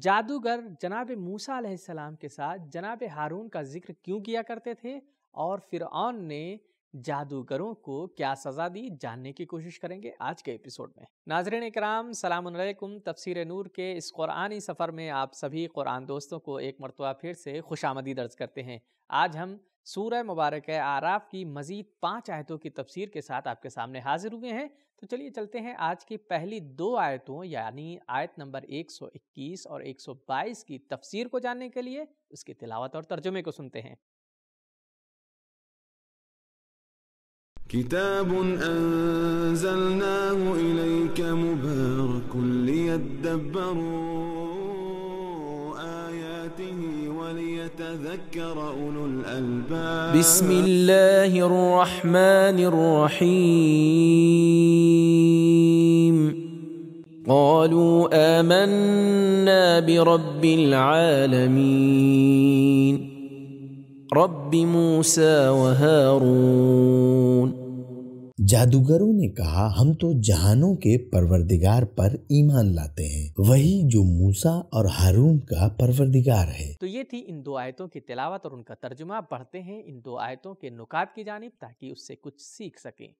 جادوگر جناب موسیٰ علیہ السلام کے ساتھ جناب ہارون کا ذکر کیوں کیا کرتے تھے اور فرعون نے جادوگروں کو کیا سزا دی، جاننے کی کوشش کریں گے آج کے ایپیسوڈ میں۔ ناظرین اکرام، السلام علیکم۔ تفسیر نور کے اس قرآنی سفر میں آپ سبھی قرآن دوستوں کو ایک مرتبہ پھر سے خوش آمدید عرض کرتے ہیں۔ آج ہم سورہ مبارکہ اعراف کی مزید 5 آیتوں کی تفسیر کے ساتھ آپ کے سامنے حاضر ہوئے ہیں۔ تو چلیے چلتے ہیں آج کی پہلی 2 آیتوں یعنی آیت نمبر 121 اور 122 کی تفسیر کو جاننے کے لیے اس کی تلاوت اور ترجمے کو سنتے ہیں۔ کتاب انزلناه الیک مبارک لیدبروا آیاته ولیتذکر اولو الالباب۔ بسم اللہ الرحمن الرحیم۔ قالوا آمنا برب العالمین رب موسیٰ وہارون۔ جادوگروں نے کہا ہم تو جہانوں کے پروردگار پر ایمان لاتے ہیں، وہی جو موسیٰ اور ہارون کا پروردگار ہے۔ تو یہ تھی ان 2 آیتوں کی تلاوت اور ان کا ترجمہ۔ بڑھتے ہیں ان 2 آیتوں کے نکات کی جانب تاکہ اس سے کچھ سیکھ سکیں۔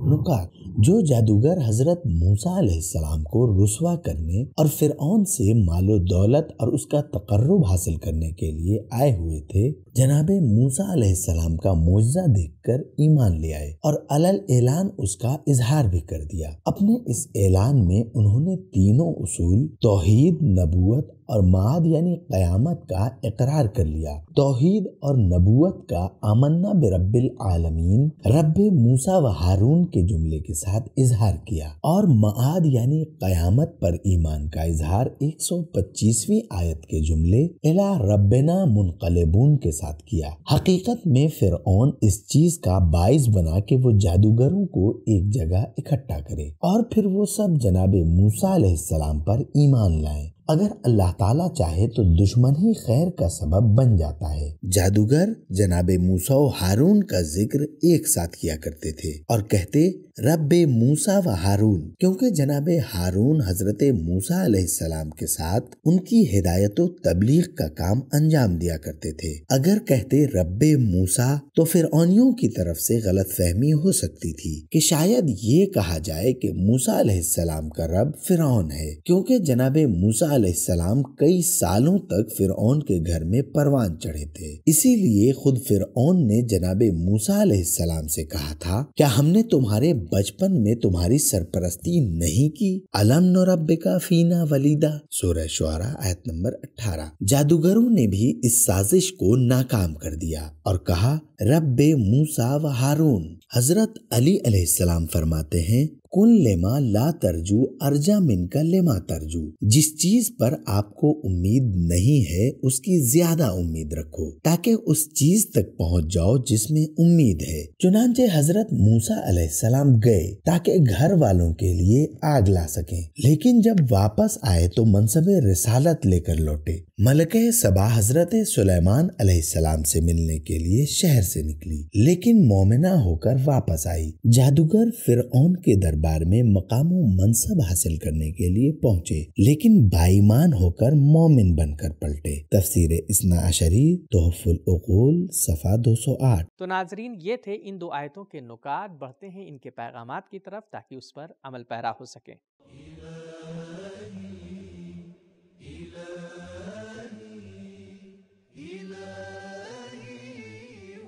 نکات: جو جادوگر حضرت موسیٰ علیہ السلام کو رسوا کرنے اور فرعون سے مال و دولت اور اس کا تقرب حاصل کرنے کے لیے آئے ہوئے تھے، جناب موسیٰ علیہ السلام کا معجزہ دیکھ کر ایمان لے آئے اور علل اعلان اس کا اظہار بھی کر دیا۔ اپنے اس اعلان میں انہوں نے تینوں اصول توحید، نبوت اور معاد یعنی قیامت کا اقرار کر لیا۔ توحید اور نبوت کا آمنا برب العالمین رب موسیٰ و ہارون کے جملے کے ساتھ اظہار کیا، اور معاد یعنی قیامت پر ایمان کا اظہار 125ویں آیت کے جملے الی ربنا منقلبون کے ساتھ کیا۔ حقیقت میں فرعون اس چیز کا باعث بنا کہ وہ جادوگروں کو ایک جگہ اکٹھا کرے اور پھر وہ سب جناب موسیٰ علیہ السلام پر ایمان لائیں۔ اگر اللہ تعالیٰ چاہے تو دشمن ہی خیر کا سبب بن جاتا ہے۔ جادوگر جناب موسیٰ و ہارون کا ذکر ایک ساتھ کیا کرتے تھے اور کہتے رب موسیٰ و ہارون، کیونکہ جناب ہارون حضرت موسیٰ علیہ السلام کے ساتھ ان کی ہدایت و تبلیغ کا کام انجام دیا کرتے تھے۔ اگر کہتے رب موسیٰ تو فرعونیوں کی طرف سے غلط فہمی ہو سکتی تھی کہ شاید یہ کہا جائے کہ موسیٰ علیہ السلام کا رب فرعون ہے، کیونکہ جناب موسیٰ علیہ السلام کئی سالوں تک فرعون کے گھر میں پروان چڑھے تھے۔ اسی لیے خود فرعون نے جناب موسیٰ علیہ السلام سے کہا تھا کیا ہم نے تمہارے بچپن میں تمہاری سرپرستی نہیں کی؟ الم نربک فینا ولیدا، سورہ شعراء آیت نمبر 18۔ جادوگروں نے بھی اس سازش کو ناکام کر دیا اور کہا رب موسیٰ و ہارون۔ حضرت علی علیہ السلام فرماتے ہیں کن لما لا ترجو ارجا من کا لما ترجو، جس چیز پر آپ کو امید نہیں ہے اس کی زیادہ امید رکھو تاکہ اس چیز تک پہنچ جاؤ جس میں امید ہے۔ چنانچہ حضرت موسیٰ علیہ السلام گئے تاکہ گھر والوں کے لیے آگ لا سکیں، لیکن جب واپس آئے تو منصب رسالت لے کر لوٹے۔ ملکہ سبا حضرت سلیمان علیہ السلام سے ملنے کے لیے شہر سے نکلی لیکن مومنہ ہو کر واپس آئی۔ جادوگر فرعون کے دربار میں مقام و منصب حاصل کرنے کے لیے پہنچے لیکن بائیمان ہو کر مومن بن کر پلٹے۔ تفسیر اثنا عشری تحف العقول صفحہ 208۔ تو ناظرین یہ تھے ان 2 آیتوں کے نکات۔ بڑھتے ہیں ان کے پیغامات کی طرف تاکہ اس پر عمل پیرا ہو سکے۔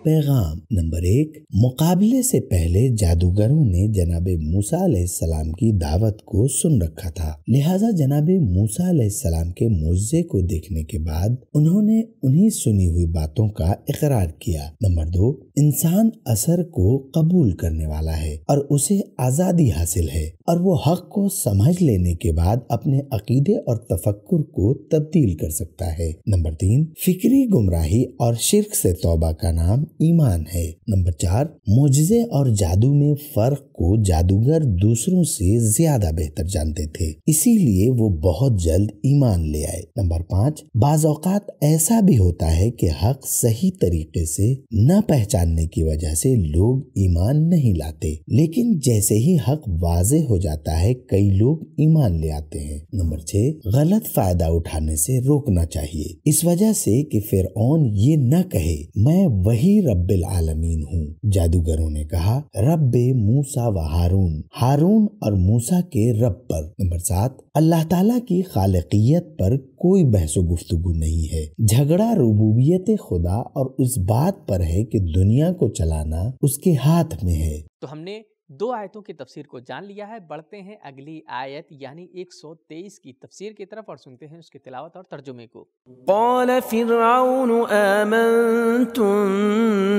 پیغام نمبر 1، مقابلے سے پہلے جادوگروں نے جناب موسیٰ علیہ السلام کی دعوت کو سن رکھا تھا، لہٰذا جناب موسیٰ علیہ السلام کے معجزے کو دیکھنے کے بعد انہوں نے انہی سنی ہوئی باتوں کا اقرار کیا۔ نمبر 2، انسان اثر کو قبول کرنے والا ہے اور اسے آزادی حاصل ہے اور وہ حق کو سمجھ لینے کے بعد اپنے عقیدے اور تفکر کو تبدیل کر سکتا ہے۔ نمبر 3، فکری گمراہی اور شرک سے توبہ کا نام ایمان ہے۔ نمبر 4، معجزے اور جادو میں فرق کو جادوگر دوسروں سے زیادہ بہتر جانتے تھے، اسی لیے وہ بہت جلد ایمان لے آئے۔ نمبر 5، بعض اوقات ایسا بھی ہوتا ہے کہ حق صحیح طریقے سے نہ پہچاننے کی وجہ سے لوگ ایمان نہیں لاتے، لیکن جیسے ہی حق واضح ہو جاتا ہے کئی لوگ ایمان لے آتے ہیں۔ نمبر 6، غلط فائدہ اٹھانے سے روکنا چاہیے، اس وجہ سے کہ فرعون یہ نہ کہے میں وہی رب العالمین ہوں۔ جادوگروں نے کہا رب موسیٰ و ہارون، ہارون اور موسیٰ کے رب پر۔ نمبر 7، اللہ تعالیٰ کی خالقیت پر کوئی بحث و گفتگو نہیں ہے، جھگڑا ربوبیت خدا اور اس بات پر ہے کہ دنیا کو چلانا اس کے ہاتھ میں ہے۔ تو ہم نے 2 آیتوں کی تفسیر کو جان لیا ہے، بڑھتے ہیں اگلی آیت یعنی 123 کی تفسیر کی طرف اور سنتے ہیں اس کی تلاوت اور ترجمے کو۔ قال فرعون آمنتم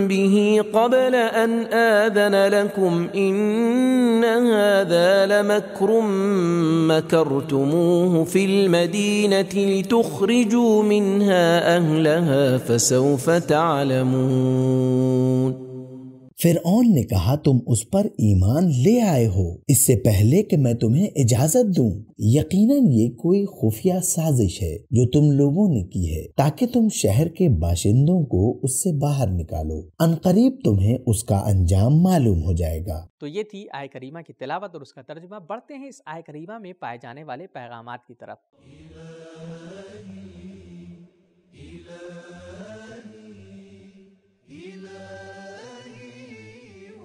به قبل ان آذن لكم ان هذا لمكر مكرتموه في المدينة لتخرجوا منها أهلها فسوف تعلمون۔ فرعون نے کہا تم اس پر ایمان لے آئے ہو اس سے پہلے کہ میں تمہیں اجازت دوں، یقیناً یہ کوئی خفیہ سازش ہے جو تم لوگوں نے کی ہے تاکہ تم شہر کے باشندوں کو اس سے باہر نکالو، عنقریب تمہیں اس کا انجام معلوم ہو جائے گا۔ تو یہ تھی آیہ کریمہ کی تلاوت اور اس کا ترجمہ۔ بڑھتے ہیں اس آیہ کریمہ میں پائے جانے والے پیغامات کی طرف۔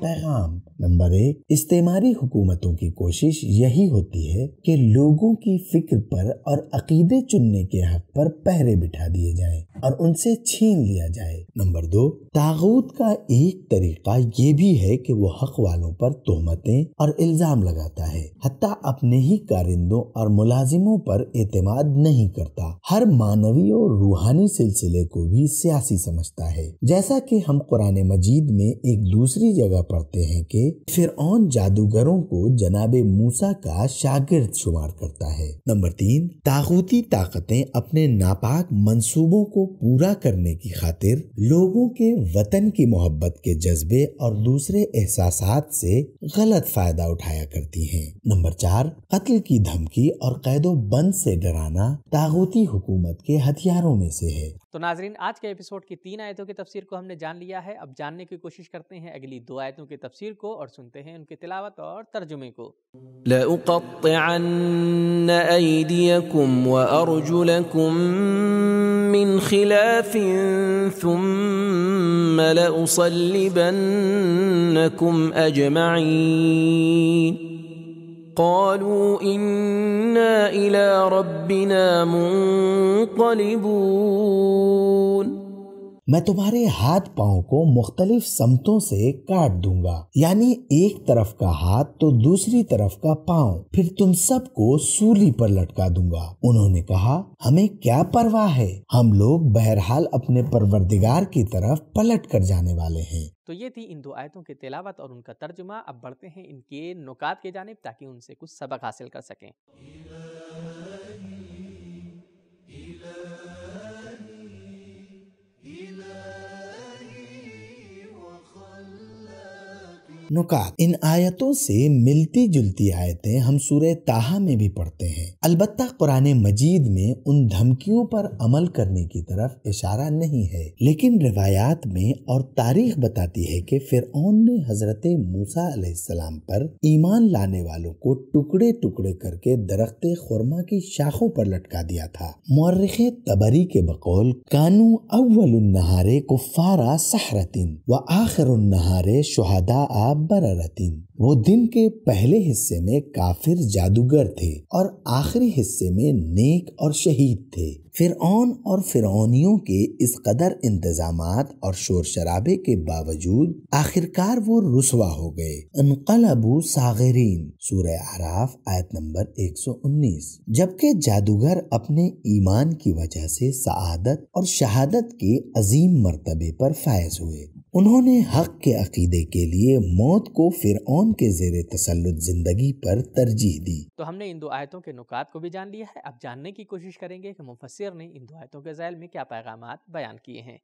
پیغام نمبر 1، استعماری حکومتوں کی کوشش یہی ہوتی ہے کہ لوگوں کی فکر پر اور عقیدے چننے کے حق پر پہرے بٹھا دیے جائیں اور ان سے چھین لیا جائے۔ نمبر 2، طاغوت کا ایک طریقہ یہ بھی ہے کہ وہ حق والوں پر تہمتیں اور الزام لگاتا ہے، حتیٰ اپنے ہی کارندوں اور ملازموں پر اعتماد نہیں کرتا، ہر معنوی اور روحانی سلسلے کو بھی سیاسی سمجھتا ہے، جیسا کہ ہم قرآن مجید میں ایک دوسری جگہ پڑھتے ہیں کہ فرعون جادوگروں کو جناب موسیٰ کا شاگرد شمار کرتا ہے۔ نمبر 3، طاغوتی طاقتیں اپنے ناپاک منصوبوں کو پورا کرنے کی خاطر لوگوں کے وطن کی محبت کے جذبے اور دوسرے احساسات سے غلط فائدہ اٹھایا کرتی ہیں۔ نمبر 4، قتل کی دھمکی اور قید و بند سے ڈرانا طاغوتی حکومت کے ہتھیاروں میں سے ہے۔ تو ناظرین، آج کے ایپیسوڈ کی 3 آیتوں کی تفسیر کو ہم نے جان لیا ہے، اب جاننے کی کوشش کرتے ہیں اگلی 2 آیتوں کی تفسیر کو اور سنتے ہیں ان کی تلاوت اور ترجمے کو۔ لَأُقَطِّعَنَّ أَيْدِيَكُمْ وَأَرْجُلَكُمْ مِنْ خِلَافٍ ثُمَّ لَأُصَلِّبَنَّكُمْ أَجْمَعِينَ قالوا إنا إلى ربنا منقلبون۔ میں تمہارے ہاتھ پاؤں کو مختلف سمتوں سے کاٹ دوں گا، یعنی ایک طرف کا ہاتھ تو دوسری طرف کا پاؤں، پھر تم سب کو سولی پر لٹکا دوں گا۔ انہوں نے کہا ہمیں کیا پرواہ ہے، ہم لوگ بہرحال اپنے پروردگار کی طرف پلٹ کر جانے والے ہیں۔ تو یہ تھی ان 2 آیتوں کی تلاوت اور ان کا ترجمہ۔ اب بڑھتے ہیں ان کے نکات کی جانب تاکہ ان سے کچھ سبق حاصل کر سکیں۔ نکات، ان آیتوں سے ملتی جلتی آیتیں ہم سورہ طٰہٰ میں بھی پڑھتے ہیں، البتہ قرآن مجید میں ان دھمکیوں پر عمل کرنے کی طرف اشارہ نہیں ہے، لیکن روایات میں اور تاریخ بتاتی ہے کہ فرعون نے حضرت موسیٰ علیہ السلام پر ایمان لانے والوں کو ٹکڑے ٹکڑے کر کے درخت خرما کی شاخوں پر لٹکا دیا تھا۔ مورخ طبری کے بقول کانو اول النہار کفارا سحرتن و آخر النہار شہداء بررتن، وہ دن کے پہلے حصے میں کافر جادوگر تھے اور آخری حصے میں نیک اور شہید تھے۔ فرعون اور فرعونیوں کے اس قدر انتظامات اور شور شرابے کے باوجود آخرکار وہ رسوا ہو گئے۔ انقلبوا صاغرین، سورہ اعراف آیت نمبر 119۔ جبکہ جادوگر اپنے ایمان کی وجہ سے سعادت اور شہادت کے عظیم مرتبے پر فائز ہوئے۔ انہوں نے حق کے عقیدے کے لیے موت کو فرعون کے زیر تسلط زندگی پر ترجیح دی۔ تو ہم نے ان 2 آیتوں کے نکات کو بھی جان لیا ہے، اب جاننے کی کوشش کریں گے کہ مفسر نے ان 2 آیتوں کے ذیل میں کیا پیغامات بیان کیے ہیں۔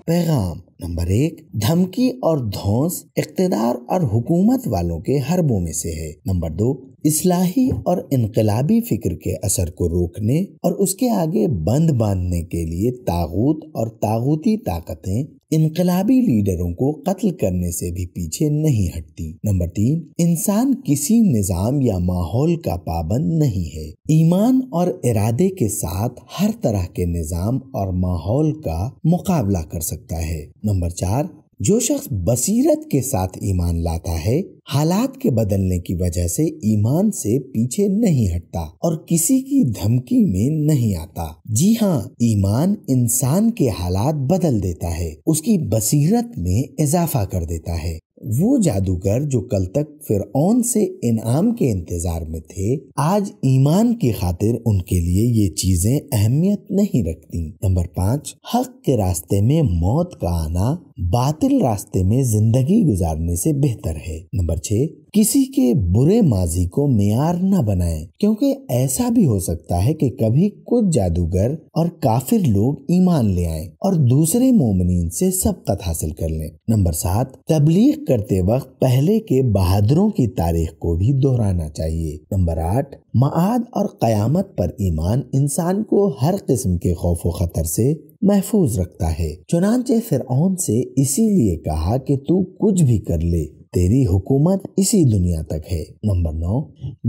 پیغام نمبر 1 دھمکی اور دھونس اقتدار اور حکومت والوں کے حربوں میں سے ہے۔ نمبر 2 اصلاحی اور انقلابی فکر کے اثر کو روکنے اور اس کے آگے بند باندھنے کے لیے طاغوت اور طاغوتی طاقتیں انقلابی لیڈروں کو قتل کرنے سے بھی پیچھے نہیں ہٹتی۔ نمبر 3 انسان کسی نظام یا ماحول کا پابند نہیں ہے، ایمان اور ارادے کے ساتھ ہر طرح کے نظام اور ماحول کا مقابلہ کر سکتا ہے۔ نمبر 4 جو شخص بصیرت کے ساتھ ایمان لاتا ہے، حالات کے بدلنے کی وجہ سے ایمان سے پیچھے نہیں ہٹتا اور کسی کی دھمکی میں نہیں آتا۔ جی ہاں، ایمان انسان کے حالات بدل دیتا ہے، اس کی بصیرت میں اضافہ کر دیتا ہے۔ وہ جادوگر جو کل تک فرعون سے انعام کے انتظار میں تھے، آج ایمان کی خاطر ان کے لیے یہ چیزیں اہمیت نہیں رکھتی۔ نمبر 5 حق کے راستے میں موت کا آنا باطل راستے میں زندگی گزارنے سے بہتر ہے۔ نمبر 6 کسی کے برے ماضی کو معیار نہ بنائیں، کیونکہ ایسا بھی ہو سکتا ہے کہ کبھی کچھ جادوگر اور کافر لوگ ایمان لے آئیں اور دوسرے مومنین سے سبقت حاصل کر لیں۔ نمبر 7 تبلیغ کرتے وقت پہلے کے بہادروں کی تاریخ کو بھی دہرانا چاہیے۔ نمبر 8 معاد اور قیامت پر ایمان انسان کو ہر قسم کے خوف و خطر سے محفوظ رکھتا ہے۔ چنانچہ فرعون سے اسی لیے کہا کہ تو کچھ بھی کر لے، تیری حکومت اسی دنیا تک ہے۔ نمبر 9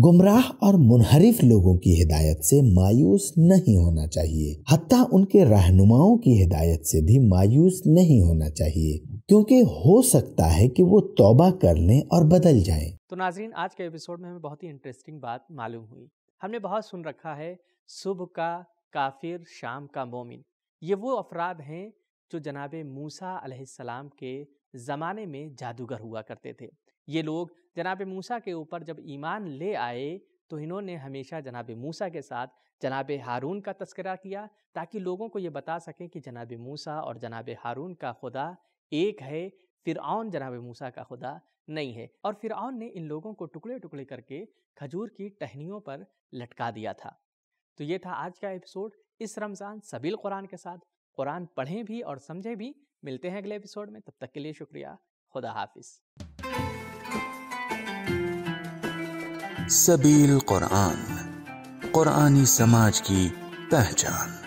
گمراہ اور منحرف لوگوں کی ہدایت سے مایوس نہیں ہونا چاہیے، حتیٰ ان کے رہنماؤں کی ہدایت سے بھی مایوس نہیں ہونا چاہیے، کیونکہ ہو سکتا ہے کہ وہ توبہ کر لیں اور بدل جائیں۔ تو ناظرین، آج کے ایپیسوڈ میں ہمیں بہت ہی انٹرسٹنگ بات معلوم ہوئی۔ ہم نے بہت سن رکھا ہے صبح کا کافر شام کا مومن، یہ وہ افراد ہیں جو جناب موسیٰ علیہ السلام کے زمانے میں جادوگر ہوا کرتے تھے۔ یہ لوگ جناب موسیٰ کے اوپر جب ایمان لے آئے تو انہوں نے ہمیشہ جناب موسیٰ کے ساتھ جناب ہارون کا تذکرہ کیا، تاکہ لوگوں کو یہ بتا سکیں کہ جناب موسیٰ اور جناب ہارون کا خدا ایک ہے، فرعون جناب موسیٰ کا خدا نہیں ہے۔ اور فرعون نے ان لوگوں کو ٹکڑے ٹکڑے کر کے کھجور کی ٹہنیوں پر لٹکا دیا تھا۔ تو یہ تھا آج کا ایپیسوڈ۔ اس رمضان سبیل قرآن کے ساتھ قرآن پڑھیں بھی اور سمجھیں بھی۔ ملتے ہیں اگلے ایپیسوڈ میں، تب تک کے لیے شکریہ، خدا حافظ۔ سبیل قرآن، قرآنی سماج کی پہچان۔